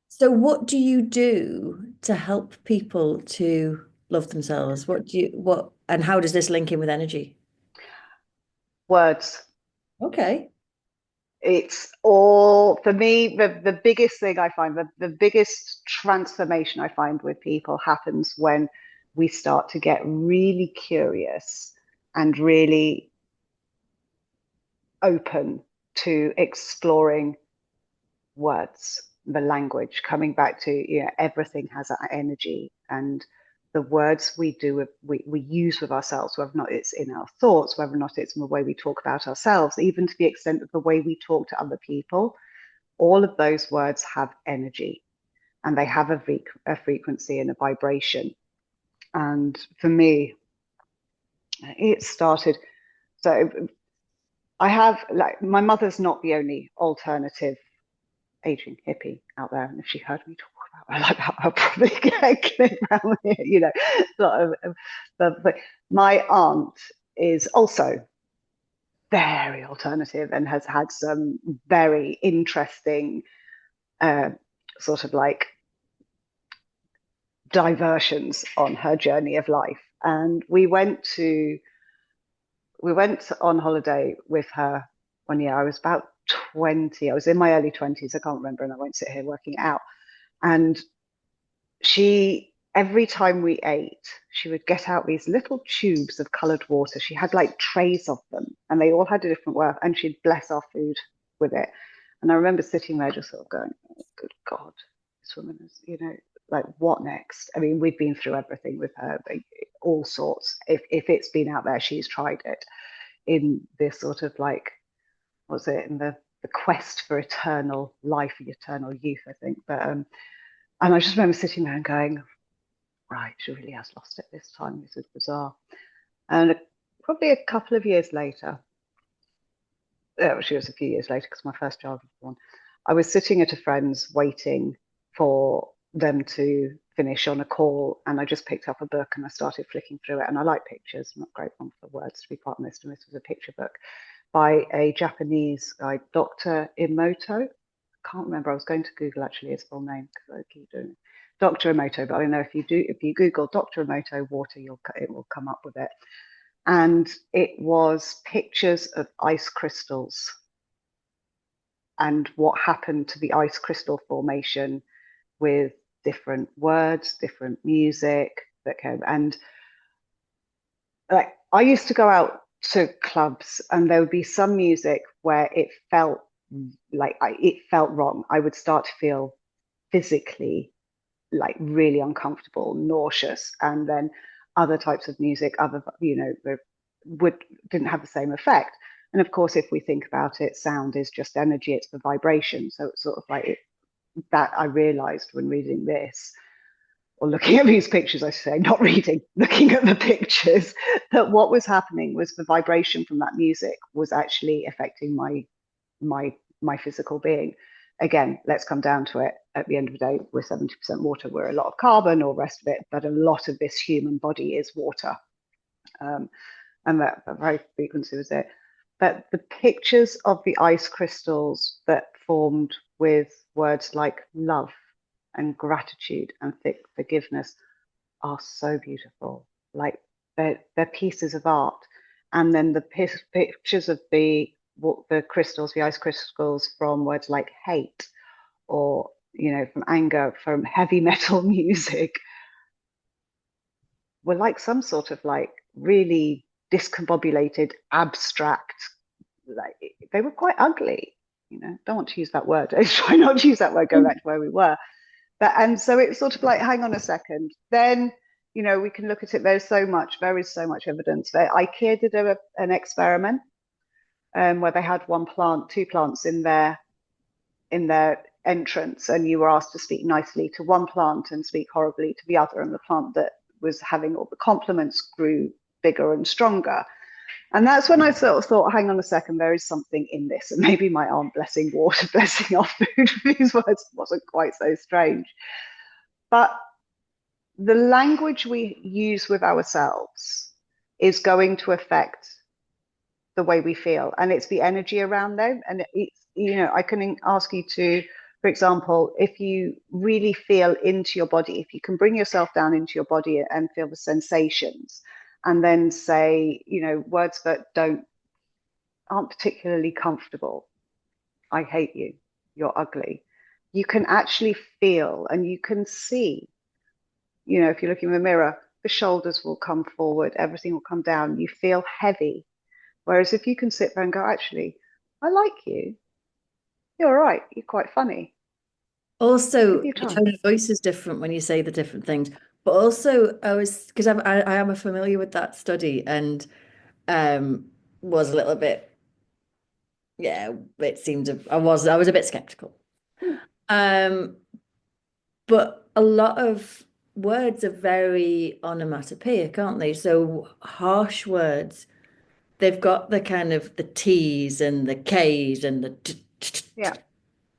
So what do you do to help people to love themselves? And how does this link in with energy? Words. Okay. It's all, for me, the biggest thing I find, the biggest transformation I find with people happens when we start to get really curious and really open to exploring words, the language, coming back to, everything has that energy, and the words we use with ourselves, whether or not it's in our thoughts, whether or not it's in the way we talk about ourselves, even to the extent of the way we talk to other people, all of those words have energy, and they have a frequency and a vibration. And for me, it started. So I have, like, my mother's not the only alternative aging hippie out there, and if she heard me talk about her like that, I'll probably get clipped around here, Sort of. But my aunt is also very alternative and has had some very interesting uh, sort of like diversions on her journey of life. And we went on holiday with her one year. I was about 20. I was in my early 20s. I can't remember, and I won't sit here working it out. And she, every time we ate, she would get out these little tubes of colored water. She had like trays of them, and they all had a different word, and she'd bless our food with it. And I remember sitting there just sort of going, oh, good God, this woman is, like, what next? I mean, we've been through everything with her, like, all sorts. If it's been out there, she's tried it in this sort of like, what's it, in the quest for eternal life, eternal youth, I think. And I just remember sitting there and going, right, she really has lost it this time. This is bizarre. And probably a couple of years later, she was a few years later because my first child was born. I was sitting at a friend's waiting for them to finish on a call, and I just picked up a book and I started flicking through it. And I like pictures, I'm not great one for words, to be quite honest. And this was a picture book by a Japanese guy, Dr. Emoto. I can't remember. I was going to Google actually his full name because I keep doing it. Dr. Emoto, but I know if you Google Dr. Emoto water, it will come up with it. And it was pictures of ice crystals and what happened to the ice crystal formation with different words, different music that came. And like, I used to go out to clubs, and there would be some music where it felt like it felt wrong. I would start to feel physically like really uncomfortable, nauseous, and then other types of music, would didn't have the same effect. And of course, if we think about it, sound is just energy; it's the vibration. So it's sort of like that. I realized when reading this or looking at these pictures, I say, not reading, looking at the pictures, that what was happening was the vibration from that music was actually affecting my physical being. Again, let's come down to it. At the end of the day, we're 70% water. We're a lot of carbon, or rest of it, but a lot of this human body is water. Um, and that very frequency was it. But the pictures of the ice crystals that formed with words like love and gratitude and forgiveness are so beautiful. Like, they're pieces of art. And then the pictures of the crystals, the ice crystals, from words like hate, or from anger, from heavy metal music, were like some sort of like really discombobulated, abstract. Like, they were quite ugly. Don't want to use that word. I try not to use that word. Go back to where we were. And so it's sort of like, hang on a second. Then, we can look at it. There is so much evidence. IKEA did an experiment where they had two plants in their entrance, and you were asked to speak nicely to one plant and speak horribly to the other. And the plant that was having all the compliments grew bigger and stronger. And that's when I sort of thought, hang on a second, there is something in this. And maybe my aunt blessing water, blessing our food with these words wasn't quite so strange. But the language we use with ourselves is going to affect the way we feel, and it's the energy around them. And it's, I can ask you to For example, if you really feel into your body, if you can bring yourself down into your body and feel the sensations, and then say, words that don't aren't particularly comfortable. I hate you. You're ugly. You can actually feel and you can see, if you look in the mirror, the shoulders will come forward, everything will come down. You feel heavy. Whereas if you can sit there and go, actually, I like you. You're all right. You're quite funny. Also, Give you your time. tone of voice is different when you say the different things. But also, because I am familiar with that study and um was a little bit, yeah, it seemed I was a bit skeptical. Hmm. Um, but a lot of words are very onomatopoeic, aren't they? So harsh words, they've got the kind of the T's and the K's and the Yeah.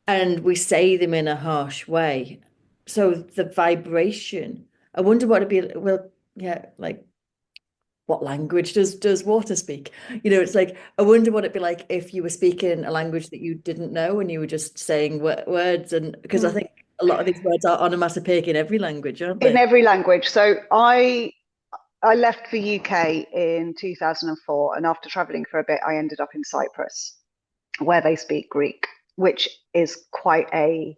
and we say them in a harsh way. So the vibration, I wonder what it'd be. Well, yeah, like what language does water speak? It's like I wonder what it'd be like if you were speaking a language that you didn't know and you were just saying words. And because I Hmm. think a lot of these words are onomatopoeic in every language, aren't In they? every language. So I left the UK in 2004, and after traveling for a bit, I ended up in Cyprus, where they speak Greek, which is quite a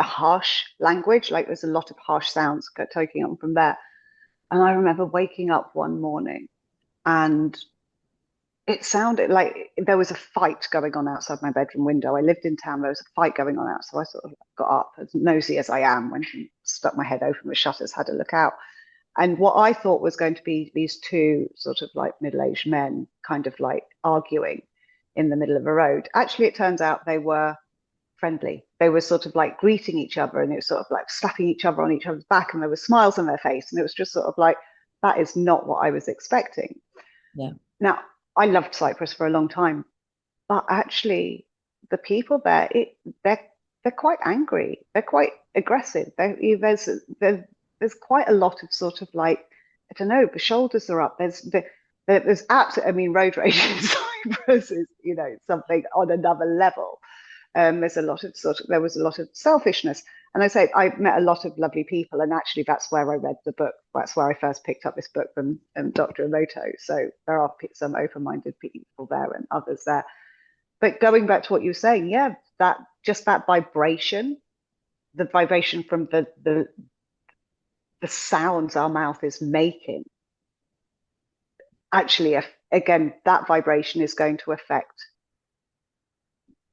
harsh language. Like there's a lot of harsh sounds taking on from there. And I remember waking up one morning and it sounded like there was a fight going on outside my bedroom window. I lived in town, there was a fight going on out. So I sort of got up, as nosy as I am, when she stuck my head open the shutters, had a look out. And what I thought was going to be these two sort of like middle-aged men kind of like arguing in the middle of a road. Actually, it turns out they were friendly. They were sort of like greeting each other and it was sort of like slapping each other on each other's back and there were smiles on their face. And it was just sort of like, that is not what I was expecting. Yeah. Now, I loved Cyprus for a long time, but actually the people there, they're they're quite angry. They're quite aggressive. There's quite a lot of sort of like, I don't know, the shoulders are up. There's absolutely, I mean, road rage in Cyprus is, something on another level. There was a lot of selfishness. And I say I met a lot of lovely people, and actually that's where I read the book. That's where I first picked up this book from Dr. Emoto. So there are some open-minded people there and others there. But going back to what you were saying, yeah, that vibration, the vibration from the sounds our mouth is making, actually, again, that vibration is going to affect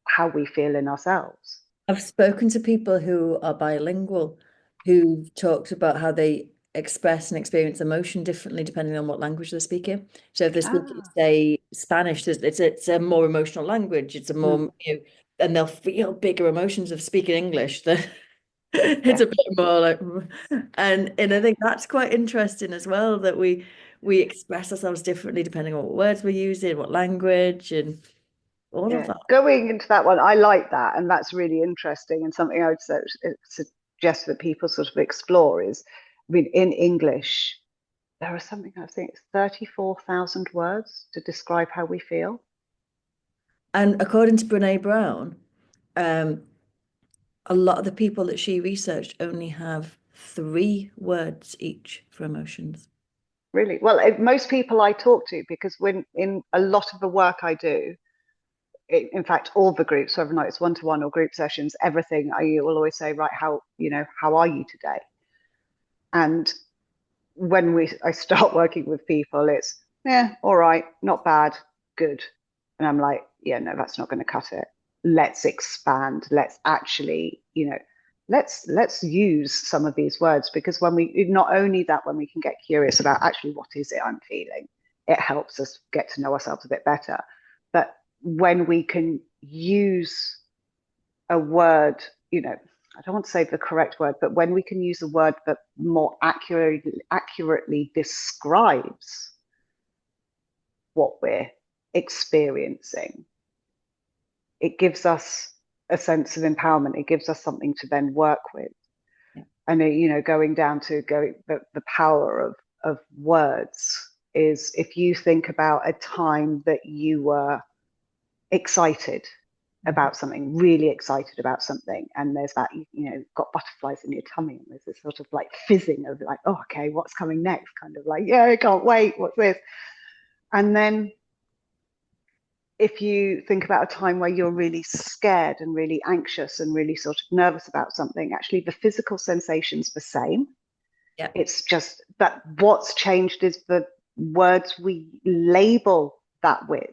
how we feel in ourselves. I've spoken to people who are bilingual who've talked about how they express and experience emotion differently depending on what language they're speaking. So if they're speaking, Ah, say, Spanish, it's a more emotional language. It's a mm, more, and they'll feel bigger emotions of speaking English. Than it's yeah. a bit more like, and I think that's quite interesting as well that we express ourselves differently depending on what words we're using, what language, and all of Yeah, that. going into that one, I like that, and that's really interesting. And something I would suggest that people sort of explore is, I mean, in English, there are something I think it's 34,000 words to describe how we feel. And according to Brene Brown, um, a lot of the people that she researched only have 3 words each for emotions. Really, well, most people I talk to, because when in a lot of the work I do, in fact, all the groups, whether or not it's one-to-one or group sessions, everything, I will always say, right, how are you today? And when I start working with people, it's yeah, all right, not bad, good. And I'm like, yeah, no, that's not going to cut it. Let's expand. Let's actually, let's use some of these words, because when we not only that, when we can get curious about actually what is it I'm feeling, it helps us get to know ourselves a bit better. But when we can use a word, I don't want to say the correct word, but when we can use a word that more accurately describes what we're experiencing, it gives us a sense of empowerment. It gives us something to then work with. Yeah. And going down to the power of words is, if you think about a time that you were excited, about something, really excited about something, and there's that, you know, got butterflies in your tummy, and there's this sort of like fizzing of like, oh, okay, what's coming next? Kind of like, yeah, I can't wait. What's this? And then if you think about a time where you're really scared and really anxious and really sort of nervous about something, actually the physical sensation's the same. Yeah. It's just that what's changed is the words we label that with.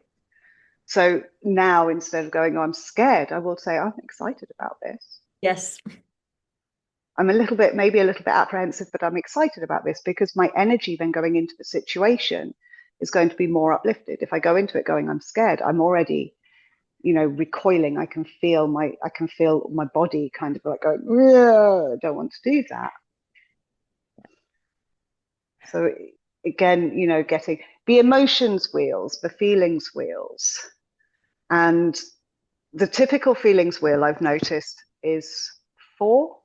So now instead of going, oh, I'm scared, I will say, I'm excited about this. Yes. I'm a little bit, maybe a little bit apprehensive, but I'm excited about this because my energy then going into the situation is going to be more uplifted. If I go into it going, I'm scared, I'm already, you know, recoiling. I can feel my body kind of like going, I don't want to do that. So again, you know, getting the emotions wheels, the feelings wheels, and the typical feelings wheel I've noticed is 4.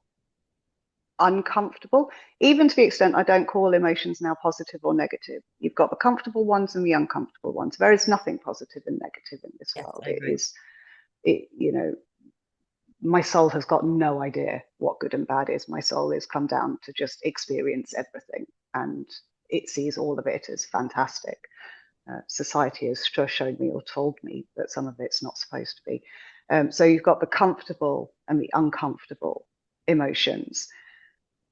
Uncomfortable, even to the extent I don't call emotions now positive or negative. You've got the comfortable ones and the uncomfortable ones. There is nothing positive and negative in this Yes, world. I agree. You know, my soul has got no idea what good and bad is. My soul has come down to just experience everything, and it sees all of it as fantastic. Society has shown me or told me that some of it's not supposed to be. So you've got the comfortable and the uncomfortable emotions.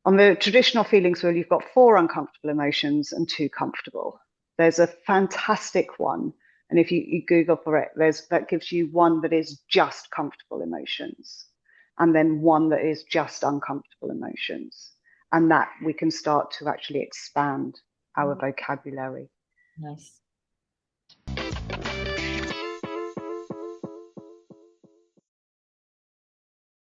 On the traditional feelings wheel, you've got 4 uncomfortable emotions and 2 comfortable. There's a fantastic one, and if you Google for it, that gives you one that is just comfortable emotions, and then one that is just uncomfortable emotions, and that we can start to actually expand our vocabulary. Nice.